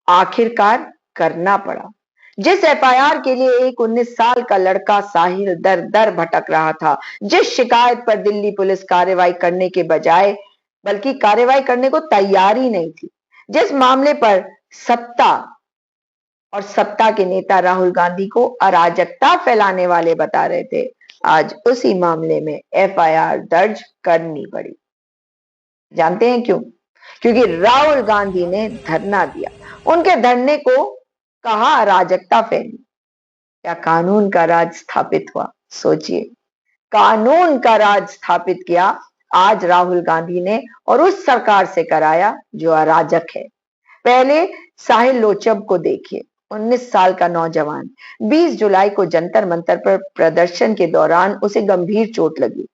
आखिरकार करना पड़ा। जिस एफआईआर के लिए एक 19 साल का लड़का साहिल दर दर भटक रहा था, जिस शिकायत पर दिल्ली पुलिस कार्रवाई करने के बजाय बल्कि कार्रवाई करने को तैयार ही नहीं थी, जिस मामले पर सत्ता के नेता राहुल गांधी को अराजकता फैलाने वाले बता रहे थे, आज उसी मामले में एफआईआर दर्ज करनी पड़ी। जानते हैं क्यों? क्योंकि राहुल गांधी ने धरना दिया, उनके धरने को कहा अराजकता फैली। क्या कानून का राज स्थापित हुआ? सोचिए, कानून का राज स्थापित किया आज राहुल गांधी ने और उस सरकार से कराया जो अराजक है। पहले साहिल लोचब को देखिए, 19 साल का नौजवान। 20 जुलाई को जंतर मंतर पर प्रदर्शन के दौरान उसे गंभीर चोट लगी,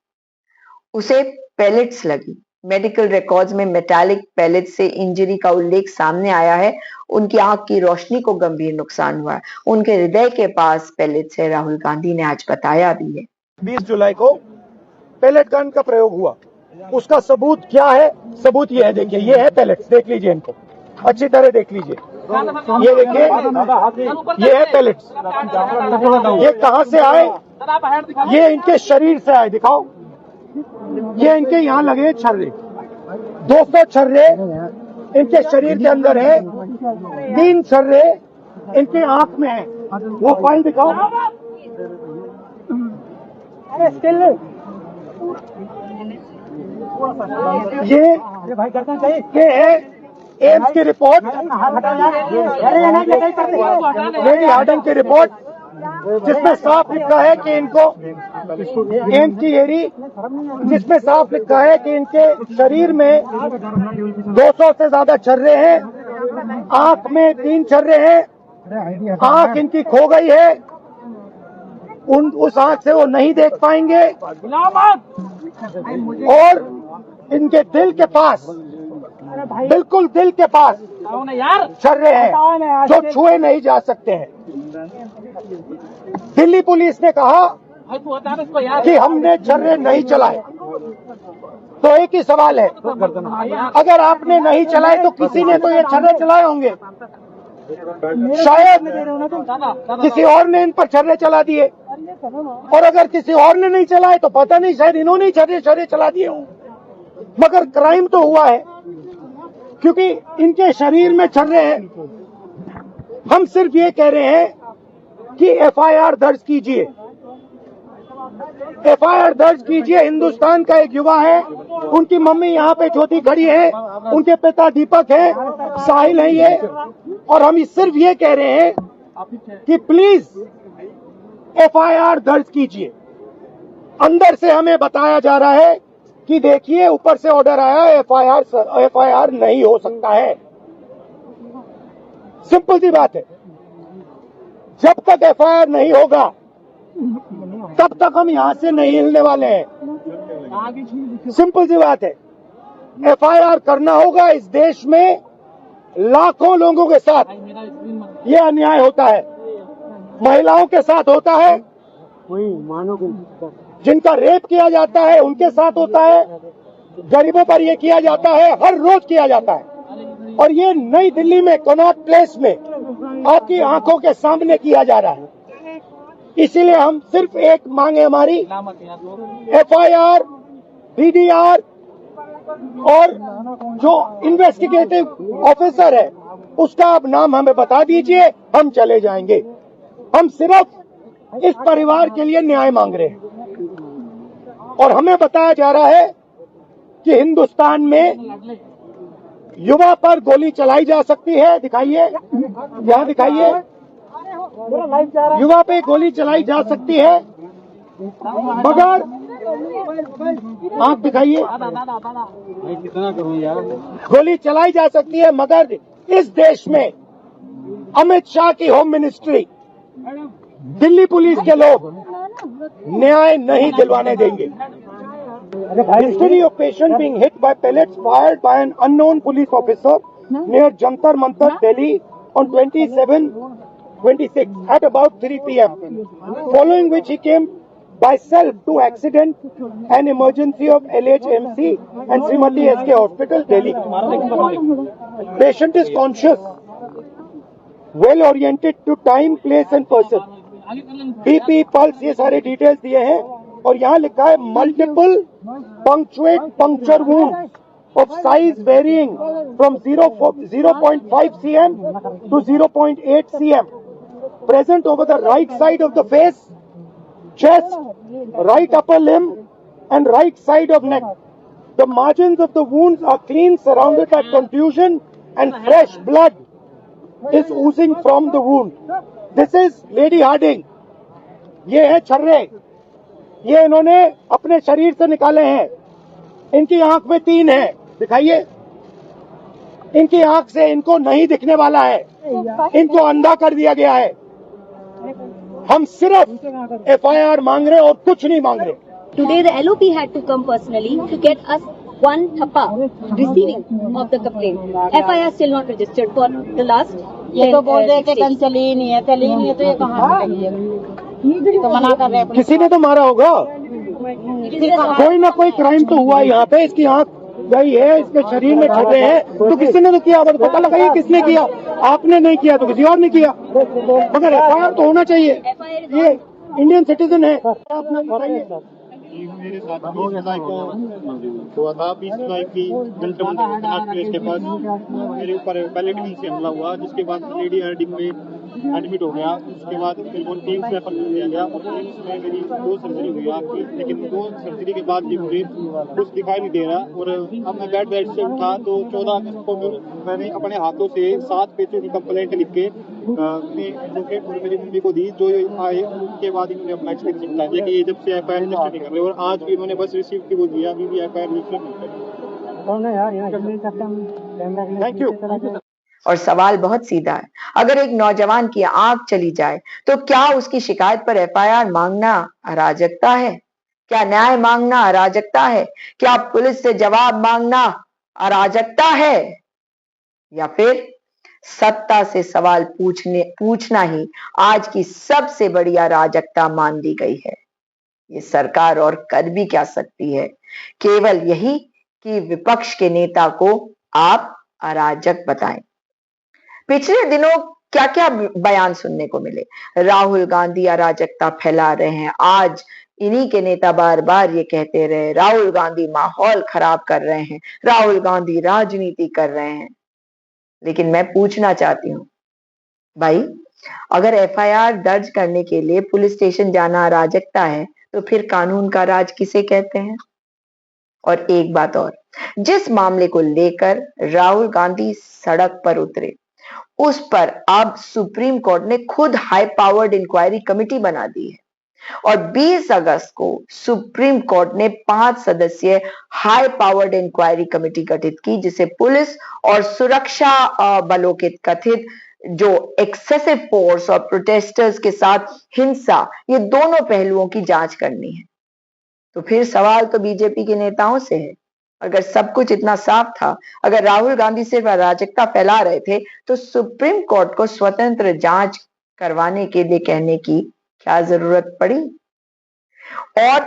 उसे पैलेट्स लगी। मेडिकल रिकॉर्ड्स में मेटालिक पैलेट से इंजरी का उल्लेख सामने आया है। उनकी आंख की रोशनी को गंभीर नुकसान हुआ है, उनके हृदय के पास पैलेट्स है, राहुल गांधी ने आज बताया भी है। 20 जुलाई को पैलेट गन का प्रयोग हुआ, उसका सबूत क्या है? सबूत ये है, देखिए ये है पैलेट्स, देख लीजिए इनको अच्छी तरह देख लीजिए, ये देखिए ये है पैलेट्स। ये कहां से आए? ये इनके शरीर से आए, दिखाओ। ये इनके यहाँ लगे छर्रे, 200 छर्रे इनके शरीर के अंदर है, 3 छर्रे इनके आंख में है। वो फाइल दिखाओ। ये है एम्स की रिपोर्ट, लेडी हार्डन की रिपोर्ट, जिसमें साफ लिखा है कि इनको एम्स की हेरी, जिसमें साफ लिखा है कि इनके शरीर में 200 से ज्यादा छर्रे हैं, आंख में 3 छर्रे हैं, आंख इनकी खो गई है, उस आंख से वो नहीं देख पाएंगे, और इनके दिल के पास, बिल्कुल दिल के पास छर्रे हैं जो छुए नहीं जा सकते हैं। दिल्ली पुलिस ने कहा कि हमने छर्रे नहीं चलाए, तो एक ही सवाल है, अगर आपने नहीं चलाए तो किसी ने तो ये छर्रे चलाए होंगे, शायद किसी और ने इन पर छर्रे चला दिए, और अगर किसी और ने नहीं चलाए तो पता नहीं, शायद इन्होंने ही छर्रे चला दिए हों। मगर क्राइम तो हुआ है, क्योंकि इनके शरीर में छर्रे हैं। हम सिर्फ ये कह रहे हैं कि एफआईआर दर्ज कीजिए, एफआईआर दर्ज कीजिए। हिंदुस्तान का एक युवा है, उनकी मम्मी यहाँ पे ज्योति खड़ी है, उनके पिता दीपक है, साहिल है ये, और हम सिर्फ ये कह रहे हैं कि प्लीज एफआईआर दर्ज कीजिए। अंदर से हमें बताया जा रहा है कि देखिए ऊपर से ऑर्डर आया, एफआईआर नहीं हो सकता है। सिंपल सी बात है, जब तक एफआईआर नहीं होगा तब तक हम यहां से नहीं हिलने वाले हैं। सिंपल सी बात है, एफआईआर करना होगा। इस देश में लाखों लोगों के साथ ये अन्याय होता है, महिलाओं के साथ होता है, जिनका रेप किया जाता है उनके साथ होता है, गरीबों पर ये किया जाता है, हर रोज किया जाता है, और ये नई दिल्ली में कनॉट प्लेस में आपकी आंखों के सामने किया जा रहा है। इसीलिए हम सिर्फ एक मांग है हमारी, एफआईआर, डीडीआर, और जो इन्वेस्टिगेटिव ऑफिसर है उसका आप नाम हमें बता दीजिए, हम चले जाएंगे। हम सिर्फ इस परिवार के लिए न्याय मांग रहे हैं, और हमें बताया जा रहा है कि हिंदुस्तान में युवा पर गोली चलाई जा सकती है। दिखाइए, यहाँ दिखाइए, युवा पे गोली चलाई जा सकती है, मगर आंख दिखाइए, गोली चलाई जा सकती है, मगर इस देश में अमित शाह की होम मिनिस्ट्री, दिल्ली पुलिस के लोग न्याय नहीं दिलवाने देंगे। History of patient being hit by pellets fired by an unknown police officer near Jantar Mantar, Delhi on 26 at about 3 p.m. Following which he came by self to accident and emergency of LHMC and Srimati SK Hospital, Delhi. Patient is conscious well oriented to time, place and person, BP, pulse, ये सारे details दिए हैं। और यहाँ लिखा है multiple punctuate puncture wound of size varying from 0.5 cm to 0.8 cm present over the right side of the face, chest, right upper limb and right side of neck. The margins of the wounds are clean, surrounded by contusion, and fresh blood is oozing from the wound. This is Lady Harding. ये है छर्रे, ये इन्होंने अपने शरीर से निकाले हैं। इनकी आंख में 3 है, दिखाइए। इनकी आंख से इनको नहीं दिखने वाला है, इनको अंधा कर दिया गया है। हम सिर्फ एफआईआर मांग रहे और कुछ नहीं मांग रहे। Today the LOP had to come personally to get us one thappa receiving of the complaint. FIR still not registered for the last. ये तो बोल रहे थे कल चली ही नहीं है तो ये कहाँ से है? तो मना कर रहे हैं। किसी ने तो मारा होगा, कोई ना कोई क्राइम तो हुआ यहाँ पे। इसकी आंख गई है, इसके शरीर में छर्रे हैं, तो किसी ने तो किया। पता लगाइए किसने किया। आपने नहीं किया तो किसी और ने किया, मगर एफआईआर तो होना चाहिए। ये इंडियन सिटीजन है। अपना बताइए। मेरे साथ 20 जुलाई को हुआ था। 20 जुलाई की घंटों के पास मेरे ऊपर बैलेटिंग से हमला हुआ, जिसके बाद लेडी हार्डिंग में एडमिट हो गया। उसके बाद मेरे को टीम्स रेफर कर दिया गया और टीम्स में मेरी 2 सर्जरी हुई आपकी, लेकिन 2 सर्जरी के बाद भी मुझे कुछ दिखाई नहीं दे रहा। और अब मैं बेड से उठा तो 14 अगस्त को मैंने अपने हाथों से 7 पेजों की कंप्लेंट लिख के अपने एडवोकेट और मेरी मम्मी को दी, जो आए उनके बाद इन्होंने अपना एक्सपीरियंस बताया कि ये जब से एफआईआर रजिस्टर नहीं कर रहे। और आज भी इन्होंने बस रिसीव की वो दिया, अभी भी एफआईआर रजिस्टर नहीं कर। Thank you. और सवाल बहुत सीधा है, अगर एक नौजवान की आंख चली जाए तो क्या उसकी शिकायत पर एफआईआर मांगना अराजकता है? क्या न्याय मांगना अराजकता है? क्या पुलिस से जवाब मांगना अराजकता है? या फिर सत्ता से सवाल पूछना ही आज की सबसे बड़ी अराजकता मान ली गई है? ये सरकार और कर भी क्या सकती है? केवल यही कि विपक्ष के नेता को आप अराजक बताएं। पिछले दिनों क्या क्या बयान सुनने को मिले। राहुल गांधी अराजकता फैला रहे हैं। आज इन्हीं के नेता बार बार ये कहते रहे राहुल गांधी माहौल खराब कर रहे हैं, राहुल गांधी राजनीति कर रहे हैं। लेकिन मैं पूछना चाहती हूँ, भाई अगर एफआईआर दर्ज करने के लिए पुलिस स्टेशन जाना अराजकता है तो फिर कानून का राज किसे कहते हैं? और एक बात और, जिस मामले को लेकर राहुल गांधी सड़क पर उतरे उस पर अब सुप्रीम कोर्ट ने खुद हाई पावर्ड इंक्वायरी कमेटी बना दी है और 20 अगस्त को सुप्रीम कोर्ट ने 5 सदस्यीय हाई पावर्ड इंक्वायरी कमेटी गठित की, जिसे पुलिस और सुरक्षा बलों के कथित जो एक्सेसिव फोर्स और प्रोटेस्टर्स के साथ हिंसा, ये दोनों पहलुओं की जांच करनी है। तो फिर सवाल तो बीजेपी के नेताओं से है। अगर सब कुछ इतना साफ था, अगर राहुल गांधी सिर्फ अराजकता फैला रहे थे, तो सुप्रीम कोर्ट को स्वतंत्र जांच करवाने के लिए कहने की क्या जरूरत पड़ी? और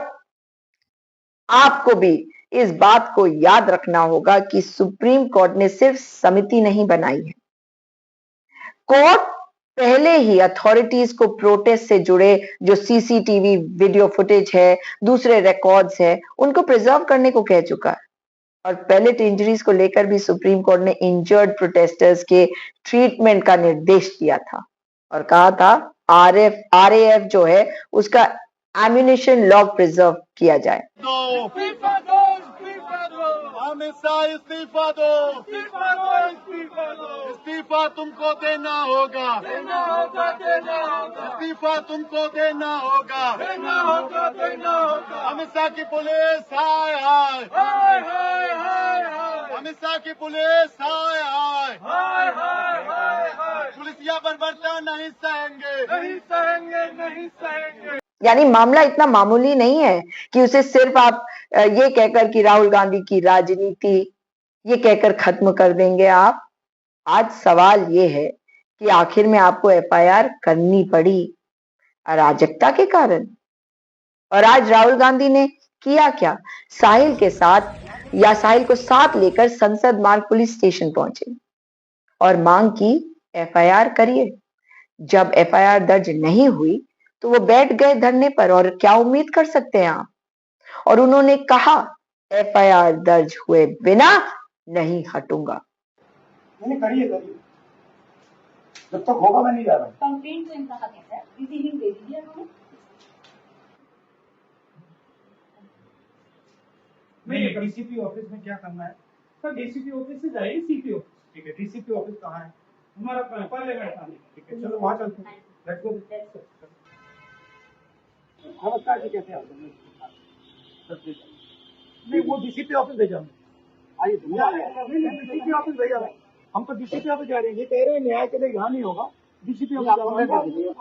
आपको भी इस बात को याद रखना होगा कि सुप्रीम कोर्ट ने सिर्फ समिति नहीं बनाई है। कोर्ट पहले ही अथॉरिटीज को प्रोटेस्ट से जुड़े जो सीसीटीवी वीडियो फुटेज है, दूसरे रिकॉर्ड्स है, उनको प्रिजर्व करने को कह चुका है। और पैलेट इंजरीज को लेकर भी सुप्रीम कोर्ट ने इंजर्ड प्रोटेस्टर्स के ट्रीटमेंट का निर्देश दिया था और कहा था आरएएफ जो है उसका एम्यूनिशन लॉग प्रिजर्व किया जाए। इस्तीफा तुमको देना होगा, इस्तीफा तुमको देना होगा। अमित शाह की पुलिस हाय हाय, अमित शाह की पुलिस हाय हाय, पुलिसिया बर्बरता नहीं सहेंगे। यानी मामला इतना मामूली नहीं है कि उसे सिर्फ आप ये कहकर कि राहुल गांधी की राजनीति ये कहकर खत्म कर देंगे आप। आज सवाल ये है कि आखिर में आपको एफआईआर करनी पड़ी अराजकता के कारण। और आज राहुल गांधी ने किया क्या? साहिल के साथ या साहिल को साथ लेकर संसद मार्ग पुलिस स्टेशन पहुंचे और मांग की एफआईआर करिए। जब एफआईआर दर्ज नहीं हुई तो वो बैठ गए धरने पर, और क्या उम्मीद कर सकते हैं आप? और उन्होंने कहा एफआईआर दर्ज हुए बिना नहीं हटूंगा। नहीं करिए करिए, जब तक होगा मैं नहीं जा रहा। कंप्लेंट तो इनका हक है, रिसीविंग दे दीजिए हमें। नहीं, डीसीपी ऑफिस में क्या करना है सर? डीसीपी ऑफिस से जाइए सीपी ऑफिस। ठीक है, डीसीपी ऑफिस कहाँ है? हमारा पहले बैठा नहीं। ठीक है, चलो वहाँ चलते हैं। Let's go. नमस्कार जी, कैसे आप? नहीं, वो डीसीपी ऑफिस भेजा हमें। आइए, डीसीपी ऑफिस भेजा हमें। हम तो डीसीपी ऑफिस जा रहे हैं। ये कह रहे हैं न्याय के लिए यहाँ नहीं होगा, डीसीपी ऑफिस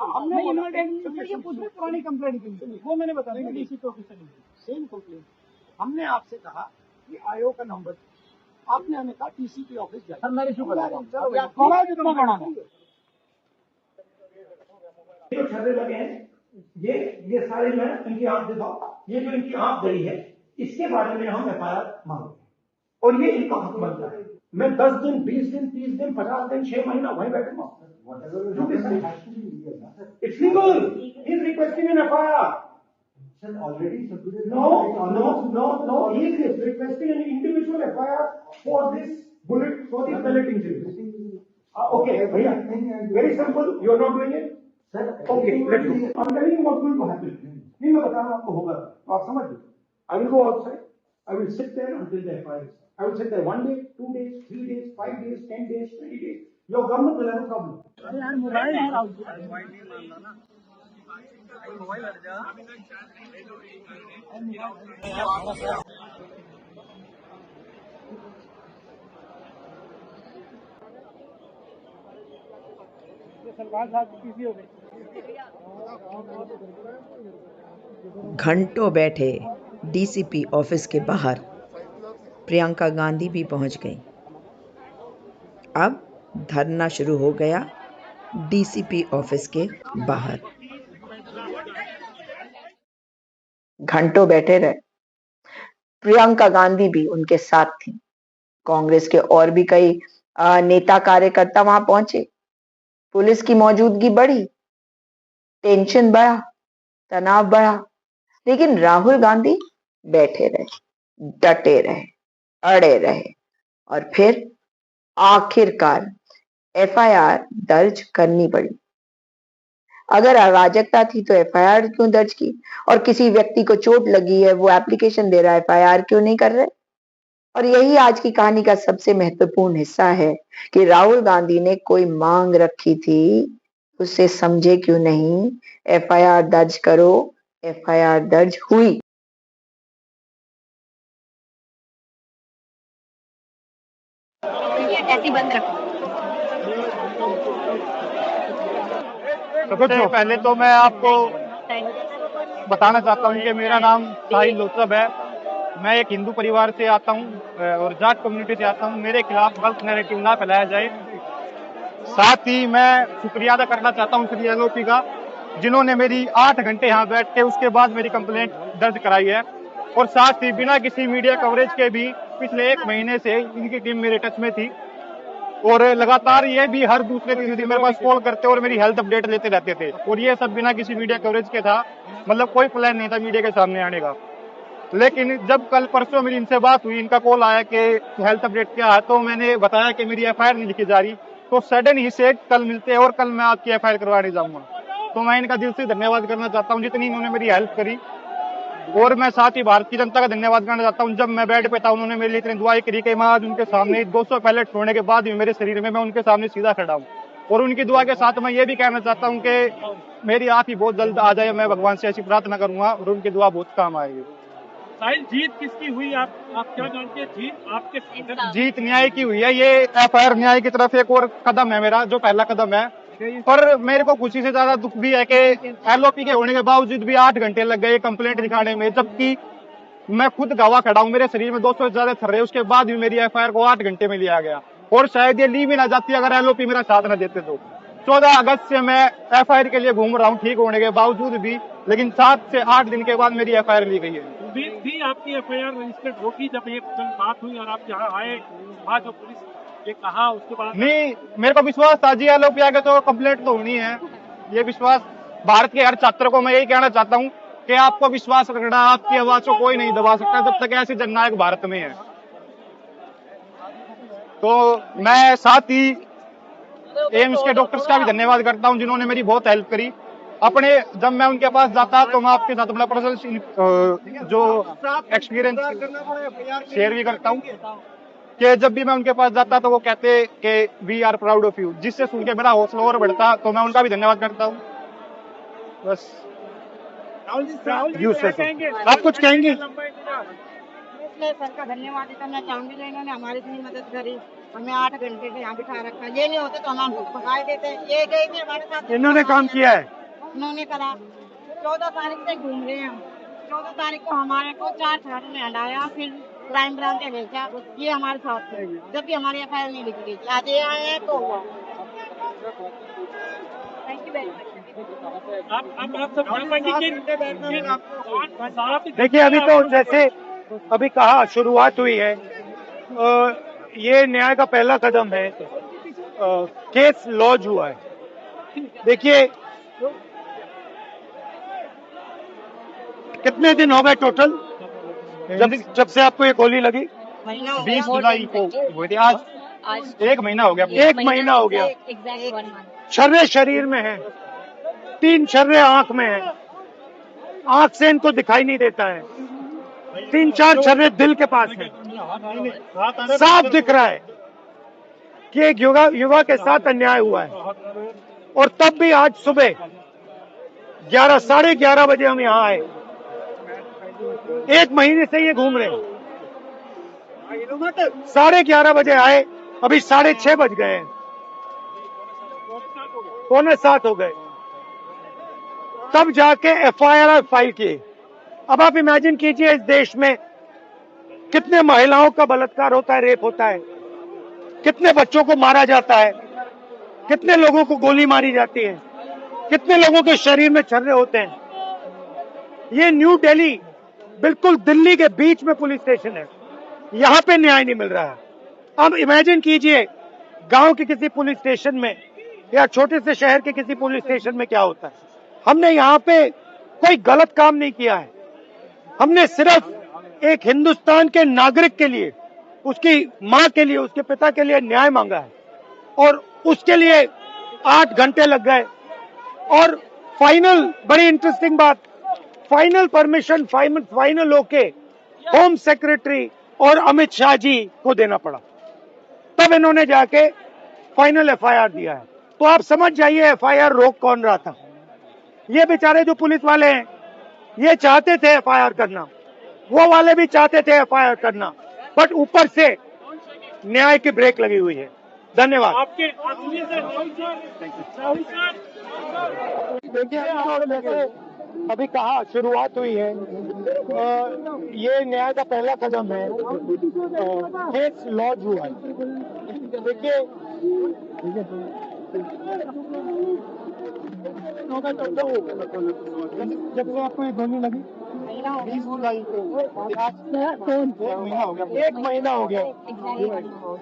हमने पुरानी कंप्लेंट की, वो मैंने बताया डीसीपी ऑफिस से सेम कंप्लेंट। हमने आपसे कहा कि आयोग का नंबर, आपने हमें कहा टीसीपी ऑफिस जाए। मैं इशू करा जितना बड़ा जो छर्रे लगे हैं, ये सारे जो है इनकी आंख दिखाओ। ये जो इनकी आंख गई है, इसके बारे में हम एफआईआर मांगते हैं और ये इनका हक बनता है। मैं 10 दिन, 20 दिन, 30 दिन, 50 दिन, 6 महीना वहीं बैठूंगा। It's legal. He is requesting an FIR. No. He is requesting an individual FIR for this bullet, for the balloting series. Okay, भैया, very simple. You are not doing it. Okay, let's go. I'm telling you what's going to happen. नहीं, मैं बता रहा हूँ आपको होगा, तो आप समझ लो. I will go outside. I will sit there until the FIR is. I will sit there 1 day, 2 days, 3 days, 5 days, 10 days, 20 days. Your government will have a problem. घंटों बैठे डीसीपी ऑफिस के बाहर प्रियंका गांधी भी पहुंच गई। अब धरना शुरू हो गया डीसीपी ऑफिस के बाहर। घंटों बैठे रहे। प्रियंका गांधी भी उनके साथ थी। कांग्रेस के और भी कई नेता कार्यकर्ता वहां पहुंचे। पुलिस की मौजूदगी बढ़ी, टेंशन बढ़ा, तनाव बढ़ा, लेकिन राहुल गांधी बैठे रहे, डटे रहे, अड़े रहे और फिर आखिरकार एफआईआर दर्ज करनी पड़ी। अगर अराजकता थी तो एफआईआर क्यों दर्ज की? और किसी व्यक्ति को चोट लगी है, वो एप्लीकेशन दे रहा है, एफआईआर क्यों नहीं कर रहे? और यही आज की कहानी का सबसे महत्वपूर्ण हिस्सा है कि राहुल गांधी ने कोई मांग रखी थी, उसे समझे क्यों नहीं? एफआईआर दर्ज करो। एफआईआर दर्ज हुई। ऐसी बंद रखो। सबसे पहले तो मैं आपको बताना चाहता हूँ कि मेरा नाम साहिल लोचब है। मैं एक हिंदू परिवार से आता हूँ और जाट कम्युनिटी से आता हूँ। मेरे खिलाफ गलत नैरेटिव ना फैलाया जाए। साथ ही मैं शुक्रिया अदा करना चाहता हूँ श्री एलओपी का, जिन्होंने मेरी 8 घंटे यहाँ बैठ के उसके बाद मेरी कंप्लेंट दर्ज कराई है। और साथ ही बिना किसी मीडिया कवरेज के भी पिछले 1 महीने से इनकी टीम मेरे टच में थी और लगातार ये भी हर दूसरे दिन मेरे पास कॉल करते और मेरी हेल्थ अपडेट लेते रहते थे। और ये सब बिना किसी मीडिया कवरेज के था, मतलब कोई प्लान नहीं था मीडिया के सामने आने का। लेकिन जब कल परसों मेरी इनसे बात हुई, इनका कॉल आया कि हेल्थ अपडेट क्या है, तो मैंने बताया कि मेरी एफआईआर नहीं लिखी जा रही। तो सडन ही से कल मिलते हैं और कल मैं आपकी एफआईआर करवाने जाऊंगा। तो मैं इनका दिल से धन्यवाद करना चाहता हूँ जितनी इन्होंने मेरी हेल्प करी। और मैं साथ ही भारत की जनता का धन्यवाद करना चाहता हूँ। जब मैं बेड पे था उन्होंने मेरे लिए इतनी दुआएं करी कि मैं आज उनके सामने 200 पैलेट छोड़ने के बाद भी मेरे शरीर में मैं उनके सामने सीधा खड़ा हूँ। और उनकी दुआ के साथ मैं ये भी कहना चाहता हूँ कि मेरी आँख बहुत जल्द आ जाए। मैं भगवान से ऐसी प्रार्थना करूंगा और उनकी दुआ बहुत काम आएगी। साहिल, जीत किसकी हुई? आप क्या जानते हैं? जीत आपके? जीत न्याय की हुई है। ये एफआईआर न्याय की तरफ एक और कदम है मेरा, जो पहला कदम है। पर मेरे को खुशी से ज्यादा दुख भी है कि एलओपी के होने के बावजूद भी 8 घंटे लग गए कंप्लेंट दिखाने में, जबकि मैं खुद गवाह खड़ा हूँ। मेरे शरीर में 200 से ज्यादा थर्रे, उसके बाद भी मेरी एफआईआर को 8 घंटे में लिया गया। और शायद ये ली भी ना जाती अगर एलओपी मेरा साथ न देते तो। 14 अगस्त से मैं एफआईआर के लिए घूम रहा हूँ ठीक होने के बावजूद भी, लेकिन 7 से 8 दिन के बाद मेरी एफआईआर ली गई है। उम्मीद थी आपकी एफआईआर रजिस्टर्ड होगी जब ये बात हुई और आप यहाँ आए, वहाँ जो पुलिस ये कहा उसके बाद नहीं, मेरे को विश्वास था जी एलओपी आगे तो कंप्लीट तो होनी है। ये विश्वास भारत के हर छात्र को मैं यही कहना चाहता हूँ कि आपको विश्वास रखना, आपकी आवाज को कोई नहीं दबा सकता जब तक ऐसी जननायक भारत में है। तो मैं साथ ही एम्स के डॉक्टर्स का भी धन्यवाद करता हूँ जिन्होंने मेरी बहुत हेल्प करी। अपने जब मैं उनके पास जाता तो मैं आपके साथ अपना पर्सनल जो एक्सपीरियंस शेयर भी करता हूँ कि जब भी मैं उनके पास जाता तो वो कहते कि we are proud of you, जिससे सुन के मेरा हौसला और बढ़ता। तो मैं उनका भी धन्यवाद करता हूँ। बस राहुल जी कहेंगे, आप कुछ कहेंगे? इसलिए सर का धन्यवाद करना चाहूंगी जो इन्होंने हमारी इतनी मदद करी। हमें 8 घंटे से यहाँ बिठा रखा, ये नहीं होते तो हम भगाए देते। ये गई भी हमारे साथ, इन्होंने काम किया है। उन्होंने करा। 14 तारीख से घूम रहे हैं हम। 14 तारीख को हमारे को 4 थाने में हटाया, फिर क्राइम ब्रांच ने भेजा। ये हमारे साथ थे जब भी हमारी एफआईआर नहीं लिखी गई थी। आज ये आए हैं तो हुआ। Thank you very much. आप सब जान पाएंगे कि देखिए, अभी तो जैसे अभी कहा शुरुआत हुई है, ये न्याय का पहला कदम है। केस लॉन्च हुआ है। देखिए, कितने दिन हो गए टोटल जब से आपको ये गोली लगी? 20 जुलाई को हुई थी। आज 1 महीना हो गया। 1 महीना हो गया। Exact 1 month. छर्रे शरीर में है, 3 छर्रे आंख में है, आंख से इनको दिखाई नहीं देता है। 3-4 छर्रे दिल के पास है। साफ दिख रहा है कि एक युवा के साथ अन्याय हुआ है। और तब भी आज सुबह 11-11:30 बजे हम यहाँ आए। 1 महीने से ये घूम रहे हैं। 11:30 बजे आए, अभी 6:30 बज गए हैं, 6:45 हो गए, तब जाके एफआईआर फाइल किए। अब आप इमेजिन कीजिए, इस देश में कितने महिलाओं का बलात्कार होता है, रेप होता है, कितने बच्चों को मारा जाता है, कितने लोगों को गोली मारी जाती है, कितने लोगों के शरीर में छर्रे होते हैं। ये न्यू दिल्ली, बिल्कुल दिल्ली के बीच में पुलिस स्टेशन है, यहां पे न्याय नहीं मिल रहा है। अब इमेजिन कीजिए, गांव के किसी पुलिस स्टेशन में या छोटे से शहर के किसी पुलिस स्टेशन में क्या होता है। हमने यहाँ पे कोई गलत काम नहीं किया है। हमने सिर्फ एक हिंदुस्तान के नागरिक के लिए, उसकी मां के लिए, उसके पिता के लिए न्याय मांगा है, और उसके लिए 8 घंटे लग गए। और फाइनल, बड़ी इंटरेस्टिंग बात, फाइनल परमिशन फाइनल होके होम सेक्रेटरी और अमित शाह जी को देना पड़ा, तब इन्होंने जाके फाइनल एफआईआर दिया है। तो आप समझ जाइए एफआईआर रोक कौन रहा था। ये बेचारे जो पुलिस वाले हैं, ये चाहते थे एफआईआर करना, वो वाले भी चाहते थे एफआईआर करना, बट ऊपर से न्याय की ब्रेक लगी हुई है। धन्यवाद। आपके राहुल सर देखिए, अभी कहा शुरुआत हुई है, ये न्याय का पहला कदम है। केस लॉन्च हुआ है। देखिए, जब से आपको ये गोली लगी 20 जुलाई को, 1 महीना हो गया।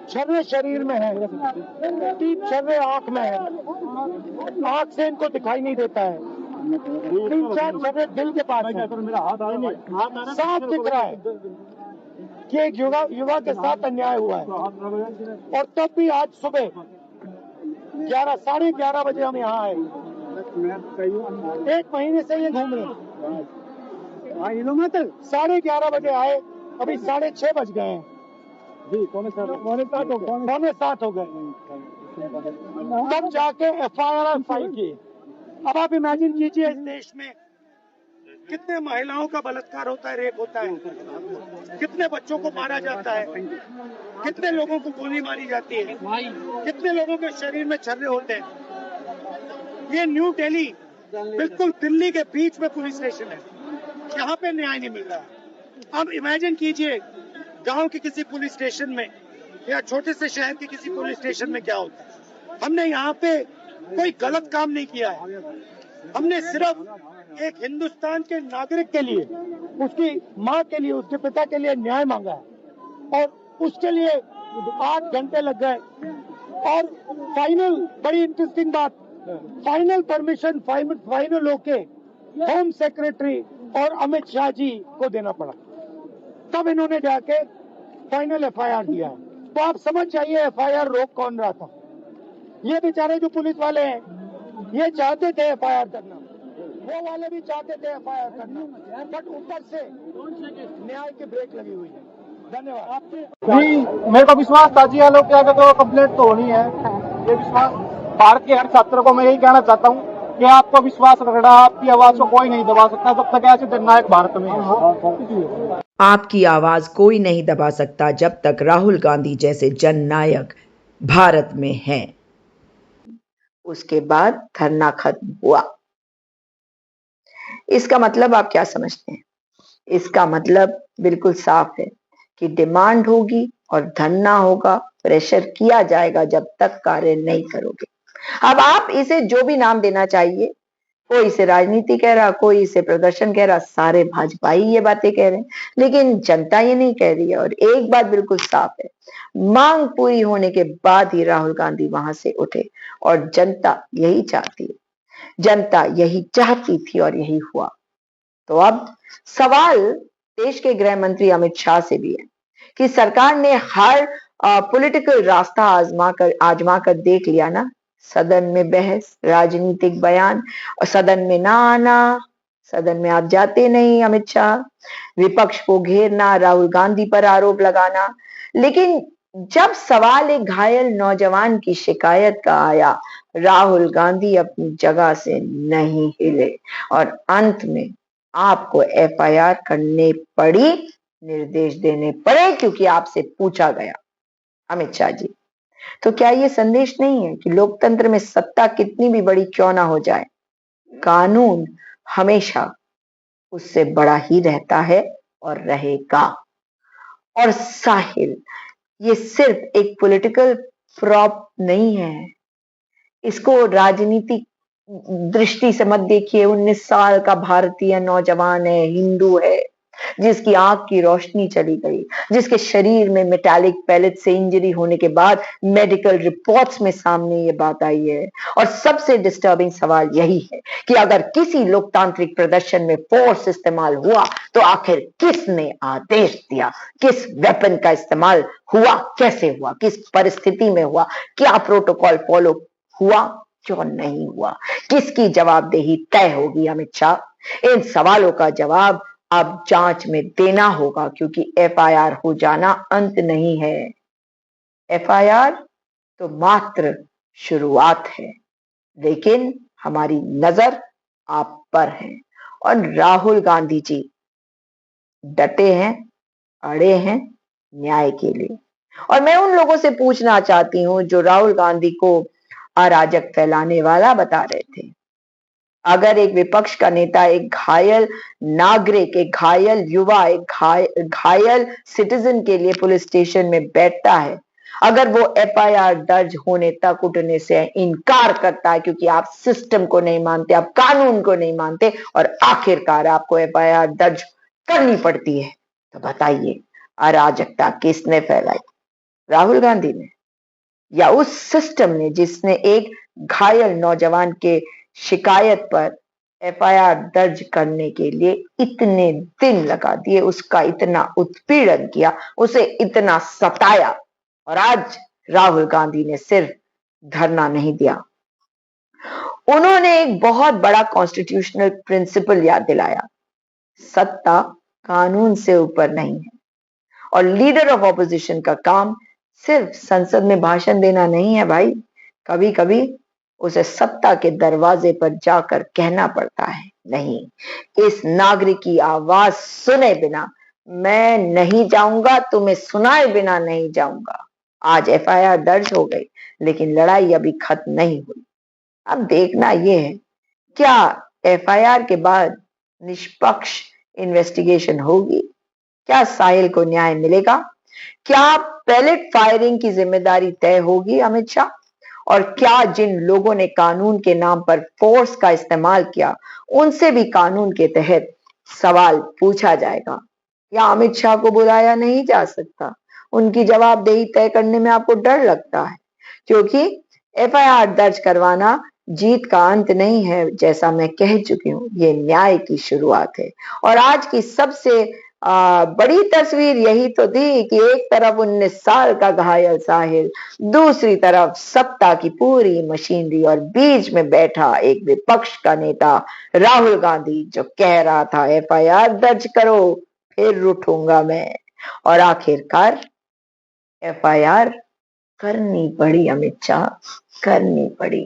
छर्रे शरीर में है, 3 छर्रे आंख में है, आंख से इनको दिखाई नहीं देता है। 3-4 छर्रे दिल के पास है। साफ दिख रहा है कि एक युवा के साथ अन्याय हुआ है। और तब भी आज सुबह 11-11:30 बजे हम यहाँ आए। 1 महीने से ये घूम रहे हैं। 11:30 बजे आए, अभी 6:30 बज गए हैं, 6:45 हो गए, तब जाके एफआईआर फाइल की। अब आप इमेजिन कीजिए, इस देश में कितने महिलाओं का बलात्कार होता है, रेप होता है, कितने बच्चों को मारा जाता है, कितने लोगों को गोली मारी जाती है, कितने लोगों के शरीर में छर्रे होते हैं। ये न्यू दिल्ली, बिल्कुल दिल्ली के बीच में पुलिस स्टेशन है, यहाँ पे न्याय नहीं मिल रहा। अब इमेजिन कीजिए, गांव के किसी पुलिस स्टेशन में या छोटे से शहर के किसी पुलिस स्टेशन में क्या होता है। हमने यहाँ पे कोई गलत काम नहीं किया है। हमने सिर्फ एक हिंदुस्तान के नागरिक के लिए, उसकी मां के लिए, उसके पिता के लिए न्याय मांगा है, और उसके लिए 8 घंटे लग गए और फाइनल, बड़ी इंटरेस्टिंग बात, फाइनल परमिशन फाइनल होके होम सेक्रेटरी और अमित शाह जी को देना पड़ा, तब इन्होंने जाके फाइनल एफआईआर दिया है। तो आप समझ जाइए एफआईआर रोक कौन रहा था। ये बेचारे जो पुलिस वाले हैं, ये चाहते थे एफआईआर करना, वो वाले भी चाहते थे एफआईआर करना, बट ऊपर से न्याय की ब्रेक लगी हुई है। धन्यवाद। जी, मेरे को विश्वास था जी आलोक के आगे तो कंप्लेंट तो होनी है। ये विश्वास भारत के हर छात्र को मैं यही कहना चाहता हूँ कि आपको विश्वास रखना, आपकी आवाज को कोई नहीं दबा सकता जब तक ऐसे जननायक भारत में है। आपकी आवाज कोई नहीं दबा सकता जब तक राहुल गांधी जैसे जननायक भारत में हैं। उसके बाद धरना खत्म हुआ। इसका मतलब आप क्या समझते हैं? इसका मतलब बिल्कुल साफ है कि डिमांड होगी और धरना होगा, प्रेशर किया जाएगा जब तक कार्य नहीं करोगे। अब आप इसे जो भी नाम देना चाहिए, कोई इसे राजनीति कह रहा, कोई इसे प्रदर्शन कह रहा, सारे भाजपाई ये बातें कह रहे हैं, लेकिन जनता ये नहीं कह रही है। और एक बात बिल्कुल साफ है, मांग पूरी होने के बाद ही राहुल गांधी वहां से उठे और जनता यही चाहती है, जनता यही चाहती थी और यही हुआ। तो अब सवाल देश के गृह मंत्री अमित शाह से भी है कि सरकार ने हर पॉलिटिकल रास्ता आजमा कर देख लिया ना, सदन में बहस, राजनीतिक बयान और सदन में ना आना, सदन में आप जाते नहीं अमित शाह, विपक्ष को घेरना, राहुल गांधी पर आरोप लगाना। लेकिन जब सवाल एक घायल नौजवान की शिकायत का आया, राहुल गांधी अपनी जगह से नहीं हिले और अंत में आपको एफआईआर करने पड़ी, निर्देश देने पड़े, क्योंकि आपसे पूछा गया अमित शाह जी। तो क्या ये संदेश नहीं है कि लोकतंत्र में सत्ता कितनी भी बड़ी क्यों ना हो जाए, कानून हमेशा उससे बड़ा ही रहता है और रहेगा। और साहिल, ये सिर्फ एक पॉलिटिकल प्रॉप नहीं है, इसको राजनीतिक दृष्टि से मत देखिए। 19 साल का भारतीय नौजवान है, हिंदू है, जिसकी आंख की रोशनी चली गई, जिसके शरीर में मेटालिक पैलेट से इंजरी होने के बाद मेडिकल रिपोर्ट्स में सामने ये बात आई है। और सबसे डिस्टर्बिंग सवाल यही है कि अगर किसी लोकतांत्रिक प्रदर्शन में फोर्स इस्तेमाल हुआ तो आखिर किसने आदेश दिया, किस वेपन का इस्तेमाल हुआ, कैसे हुआ, किस परिस्थिति में हुआ, क्या प्रोटोकॉल फॉलो हुआ, क्यों नहीं हुआ, किसकी जवाबदेही तय होगी अमित शाह? इन सवालों का जवाब अब जांच में देना होगा, क्योंकि एफआईआर हो जाना अंत नहीं है। एफआईआर तो मात्र शुरुआत है, लेकिन हमारी नजर आप पर है और राहुल गांधी जी डटे हैं, अड़े हैं न्याय के लिए। और मैं उन लोगों से पूछना चाहती हूं जो राहुल गांधी को अराजक फैलाने वाला बता रहे थे, अगर एक विपक्ष का नेता एक घायल नागरिक, एक घायल युवा, एक घायल सिटीजन के लिए पुलिस स्टेशन में बैठता है, अगर वो एफआईआर दर्ज होने तक उठने से इनकार करता है क्योंकि आप सिस्टम को नहीं मानते, आप कानून को नहीं मानते और आखिरकार आपको एफआईआर दर्ज करनी पड़ती है, तो बताइए अराजकता किसने फैलाई? राहुल गांधी ने या उस सिस्टम ने जिसने एक घायल नौजवान के शिकायत पर एफआईआर दर्ज करने के लिए इतने दिन लगा दिए, उसका इतना उत्पीड़न किया, उसे इतना सताया, और आज राहुल गांधी ने सिर्फ धरना नहीं दिया, उन्होंने एक बहुत बड़ा कॉन्स्टिट्यूशनल प्रिंसिपल याद दिलाया, सत्ता कानून से ऊपर नहीं है। और लीडर ऑफ ऑपोजिशन का काम सिर्फ संसद में भाषण देना नहीं है भाई, कभी कभी उसे सत्ता के दरवाजे पर जाकर कहना पड़ता है, नहीं, इस नागरिक की आवाज सुने बिना मैं नहीं जाऊंगा, तुम्हें सुनाए बिना नहीं जाऊंगा। आज एफआईआर दर्ज हो गई, लेकिन लड़ाई अभी खत्म नहीं हुई। अब देखना यह है, क्या एफआईआर के बाद निष्पक्ष इन्वेस्टिगेशन होगी? क्या साहिल को न्याय मिलेगा? क्या पैलेट फायरिंग की जिम्मेदारी तय होगी अमित शाह? और क्या जिन लोगों ने कानून के नाम पर फोर्स का इस्तेमाल किया, उनसे भी कानून के तहत सवाल पूछा जाएगा? या अमित शाह को बुलाया नहीं जा सकता? उनकी जवाबदेही तय करने में आपको डर लगता है, क्योंकि एफआईआर दर्ज करवाना जीत का अंत नहीं है। जैसा मैं कह चुकी हूँ, ये न्याय की शुरुआत है। और आज की सबसे बड़ी तस्वीर यही तो थी कि एक तरफ 19 साल का घायल साहिल, दूसरी तरफ सत्ता की पूरी मशीनरी और बीच में बैठा एक विपक्ष का नेता राहुल गांधी, जो कह रहा था एफआईआर दर्ज करो फिर उठूंगा मैं। और आखिरकार एफआईआर करनी पड़ी, अमित शाह, करनी पड़ी।